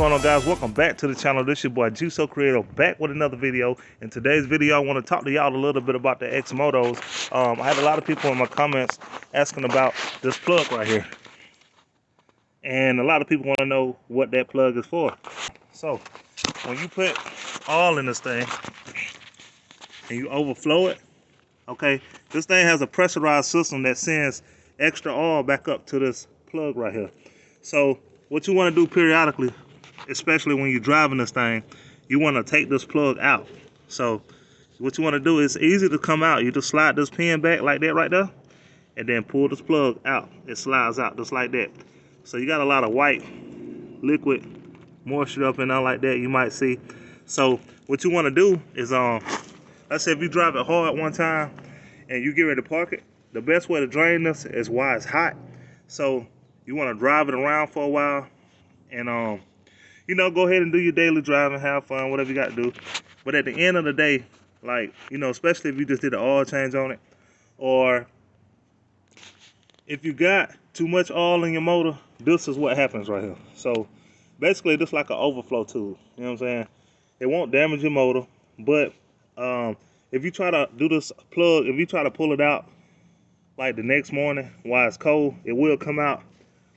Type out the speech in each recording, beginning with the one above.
going on, guys? Welcome back to the channel. This is your boy Juso Creator, back with another video. In today's video, I want to talk to y'all a little bit about the XMOTOS. I had a lot of people in my comments asking about this plug right here, and a lot of people want to know what that plug is for. So when you put oil in this thing and you overflow it, okay, this thing has a pressurized system that sends extra oil back up to this plug right here. So what you want to do periodically, especially when you're driving this thing, you want to take this plug out. So what you want to do is easy to come out. You just slide this pin back like that right there, and then pull this plug out. It slides out just like that. So you got a lot of white liquid moisture up in there like that, you might see. So what you want to do is, let's say if you drive it hard one time and you get ready to park it, the best way to drain this is while it's hot. So you want to drive it around for a while and you know, go ahead and do your daily driving, have fun, whatever you got to do. But at the end of the day, like, you know, especially if you just did an oil change on it, or if you got too much oil in your motor, this is what happens right here. So basically just like an overflow tube, you know what I'm saying? It won't damage your motor, but if you try to do this plug, if you try to pull it out like the next morning while it's cold, it will come out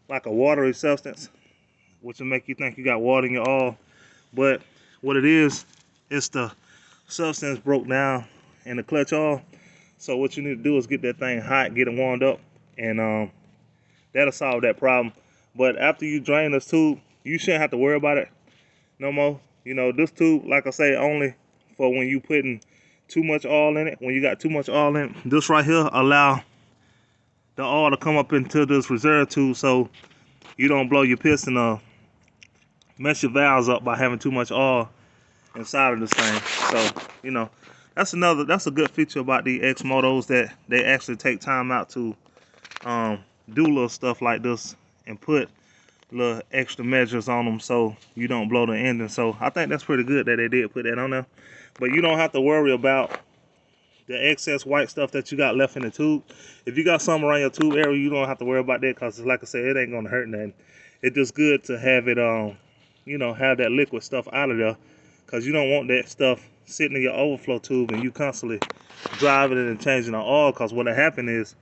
like a watery substance, which will make you think you got water in your oil. But what it is, it's the substance broke down in the clutch oil. So what you need to do is get that thing hot, get it warmed up, and that'll solve that problem. But after you drain this tube, you shouldn't have to worry about it no more. You know, this tube, like I say, only for when you putting too much oil in it. When you got too much oil in it, this right here allow the oil to come up into this reserve tube, so you don't blow your piston or mess your valves up by having too much oil inside of this thing. So, you know, that's a good feature about the XMOTOS, that they actually take time out to do little stuff like this and put little extra measures on them so you don't blow the engine. So I think that's pretty good that they did put that on there. But you don't have to worry about the excess white stuff that you got left in the tube. If you got some around your tube area, you don't have to worry about that, because like I said, it ain't gonna hurt nothing. It's just good to have it you know, have that liquid stuff out of there, because you don't want that stuff sitting in your overflow tube and you constantly driving it and changing the oil, because what happened is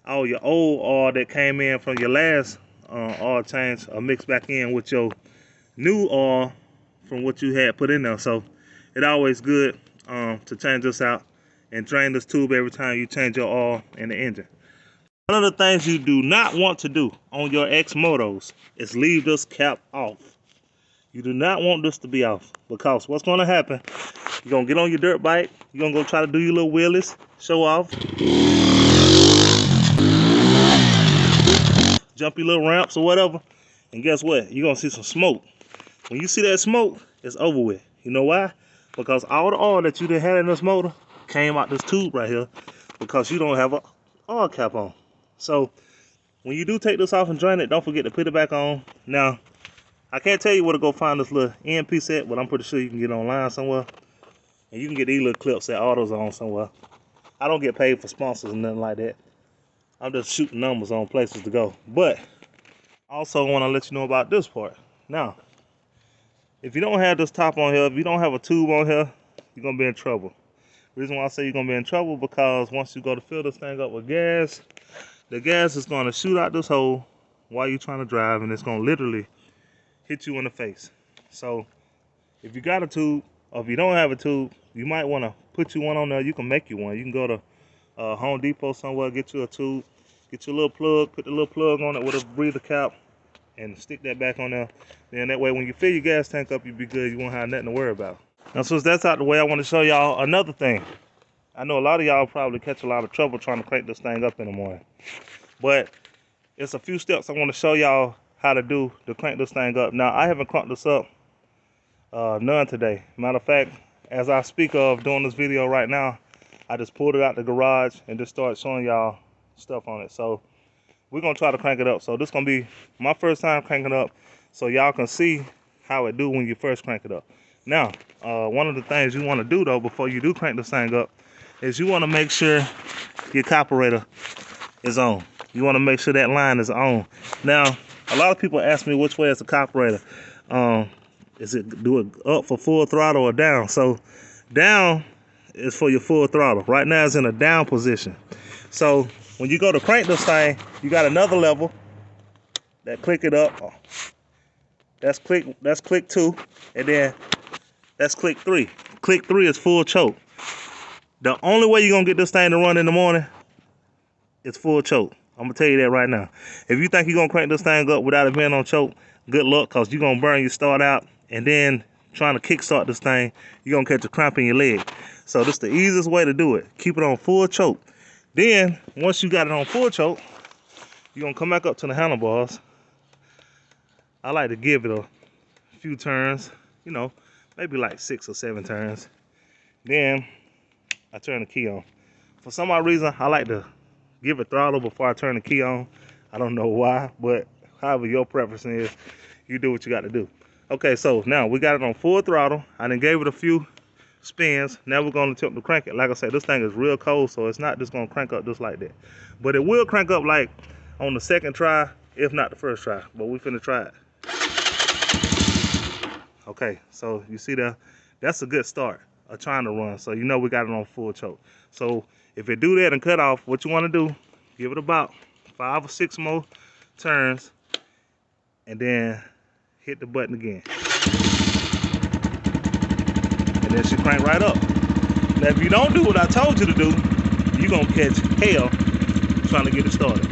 all your old oil that came in from your last oil change are mixed back in with your new oil from what you had put in there. So it's always good to change this out and drain this tube every time you change your oil in the engine. One of the things you do not want to do on your XMOTOS is leave this cap off. You do not want this to be off, because what's going to happen, you're going to get on your dirt bike, you're going to go try to do your little wheelies, show off, jump your little ramps or whatever, and guess what? You're going to see some smoke. When you see that smoke, it's over with. You know why? Because all the oil that you done had in this motor came out this tube right here, because you don't have an oil cap on. So when you do take this off and drain it, don't forget to put it back on. Now, I can't tell you where to go find this little EMP set, but I'm pretty sure you can get it online somewhere. And you can get these little clips at AutoZone somewhere. I don't get paid for sponsors and nothing like that. I'm just shooting numbers on places to go. But also want to let you know about this part. Now, if you don't have this top on here, if you don't have a tube on here, you're going to be in trouble. The reason why I say you're going to be in trouble, because once you go to fill this thing up with gas, the gas is going to shoot out this hole while you're trying to drive, and it's going to literally hit you in the face. So if you got a tube, or if you don't have a tube, you might want to put you one on there. You can make you one. You can go to Home Depot somewhere, get you a tube, get your little plug, put the little plug on it with a breather cap, and stick that back on there. Then that way when you fill your gas tank up, you'll be good. You won't have nothing to worry about. Now, since that's out the way, I want to show y'all another thing. I know a lot of y'all probably catch a lot of trouble trying to crank this thing up in the morning, but it's a few steps I want to show y'all how to do to crank this thing up. Now, I haven't cranked this up none today. Matter of fact, as I speak of doing this video right now, I just pulled it out the garage and just started showing y'all stuff on it. So we're gonna try to crank it up. So this is gonna be my first time cranking it up, so y'all can see how it do when you first crank it up. Now, one of the things you want to do though before you do crank this thing up is you want to make sure your carburetor is on. You want to make sure that line is on. Now, a lot of people ask me which way is the carburetor. Is it do it up for full throttle or down? So down is for your full throttle. Right now it's in a down position. So when you go to crank this thing, you got another level that click it up. That's click 2, and then that's click 3. Click 3 is full choke. The only way you're gonna get this thing to run in the morning is full choke. I'm gonna tell you that right now. If you think you're gonna crank this thing up without it being on choke, good luck, cause you're gonna burn your start out, and then trying to kickstart this thing, you're gonna catch a cramp in your leg. So this is the easiest way to do it. Keep it on full choke. Then once you got it on full choke, you're gonna come back up to the handlebars. I like to give it a few turns, you know, maybe like 6 or 7 turns. Then I turn the key on. For some odd reason, I like to give it throttle before I turn the key on. I don't know why, but however your preference is, you do what you got to do. Okay, so now we got it on full throttle. I done gave it a few spins. Now we're going to attempt to crank it. Like I said, this thing is real cold, so it's not just going to crank up just like that. But it will crank up like on the second try, if not the first try. But we finna try it. Okay, so you see that's a good start of trying to run. So you know we got it on full choke. So if it do that and cut off, what you want to do, give it about 5 or 6 more turns, and then hit the button again. And then she crank right up. Now if you don't do what I told you to do, you're going to catch hell trying to get it started.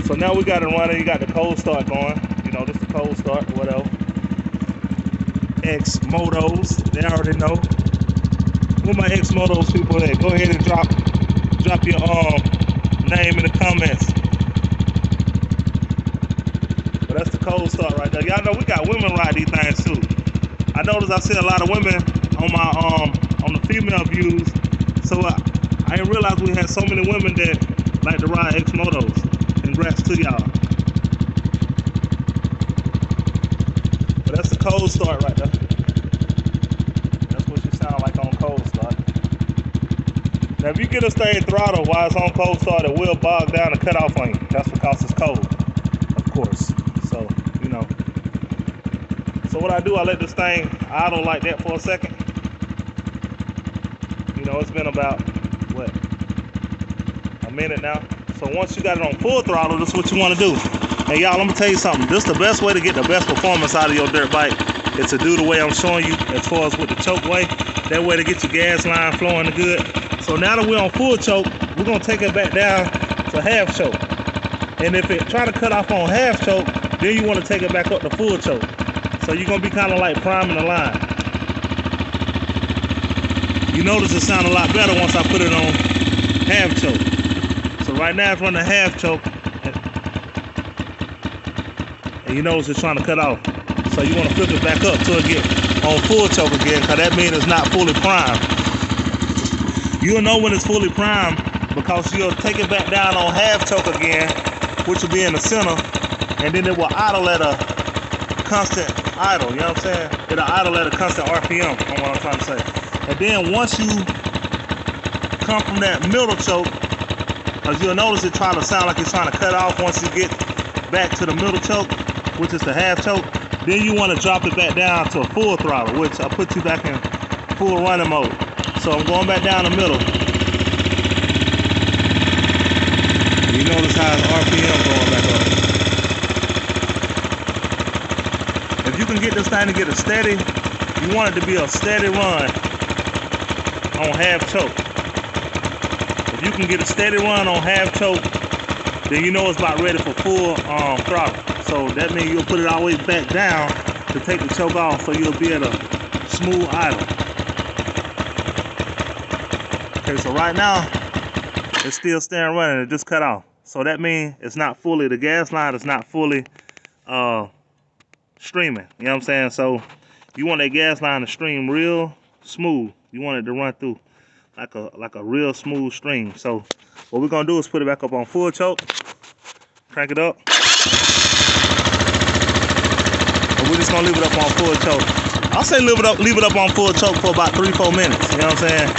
So now we got it running. You got the cold start going. You know, this is the cold start, whatever. XMOTOS, they already know. Where my XMOTOS people at? Go ahead and drop your name in the comments. But that's the cold start right there. Y'all know we got women ride these things too. I noticed I see a lot of women on my on the female views. So I didn't realize we had so many women that like to ride XMOTOS. Congrats to y'all. But that's the cold start right there. That's what you sound like on cold start. Now if you get this thing throttled while it's on cold start, it will bog down and cut off on you. That's because it's cold, of course. So, you know. So what I do, I let this thing idle like that for a second. You know, it's been about, what, a minute now. So once you got it on full throttle, this is what you want to do. And y'all, I'm gonna tell you something. This is the best way to get the best performance out of your dirt bike is to do the way I'm showing you, as far as with the choke way. That way to get your gas line flowing good. So now that we're on full choke, we're gonna take it back down to half choke. And if it try to cut off on half choke, then you want to take it back up to full choke. So you're gonna be kind of like priming the line. You notice it sound a lot better once I put it on half choke. So right now it's running half choke. And you notice it's trying to cut off. So you want to flip it back up till it get on full choke again, because that means it's not fully primed. You'll know when it's fully primed because you'll take it back down on half choke again, which will be in the center, and then it will idle at a constant idle, you know what I'm saying? It'll idle at a constant RPM on what I'm trying to say. And then once you come from that middle choke, because you'll notice it trying to sound like it's trying to cut off once you get back to the middle choke, which is the half choke, then you want to drop it back down to a full throttle, which I put you back in full running mode. So I'm going back down the middle. You notice how his RPM going back up. If you can get this thing to get a steady, you want it to be a steady run on half choke. If you can get a steady run on half choke, then you know it's about ready for full throttle. So that means you'll put it all the way back down to take the choke off, so you'll be at a smooth idle. Okay, so right now it's still staying running. It just cut off. So that means it's not fully, the gas line is not fully streaming. You know what I'm saying? So you want that gas line to stream real smooth. You want it to run through like a real smooth stream. So what we're gonna do is put it back up on full choke, crank it up, and we're just gonna leave it up on full choke. I'll say leave it up on full choke for about 3-4 minutes. You know what I'm saying?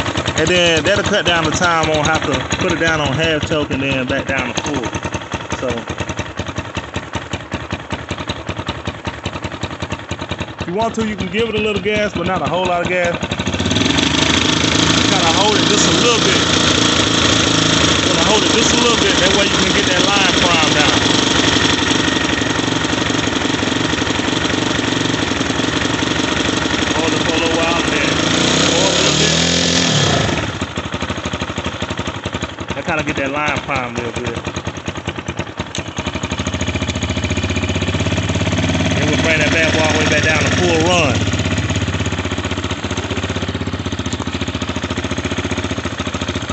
And then that'll cut down the time. Won't have to put it down on half choke and then back down to full. So you want to, you can give it a little gas, but not a whole lot of gas. You gotta hold it just a little bit. You gotta hold it just a little bit. That way you can get that line primed down. Hold it for a little while and then hold a little bit. That kind of get that line primed real good. Then we'll bring that bad boy all the way back down to full run.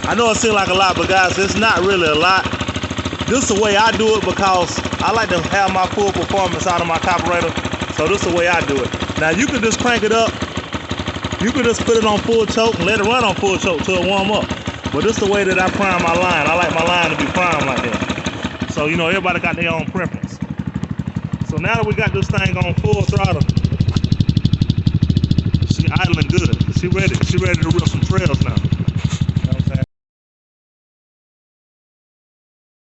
I know it seems like a lot, but guys, it's not really a lot. This is the way I do it because I like to have my full performance out of my carburetor. So this is the way I do it. Now you can just crank it up. You can just put it on full choke and let it run on full choke till it warm up. But this is the way that I prime my line. I like my line to be primed like that. So, you know, everybody got their own preference. So now that we got this thing on full throttle, she idling good. She ready to rip some trails now.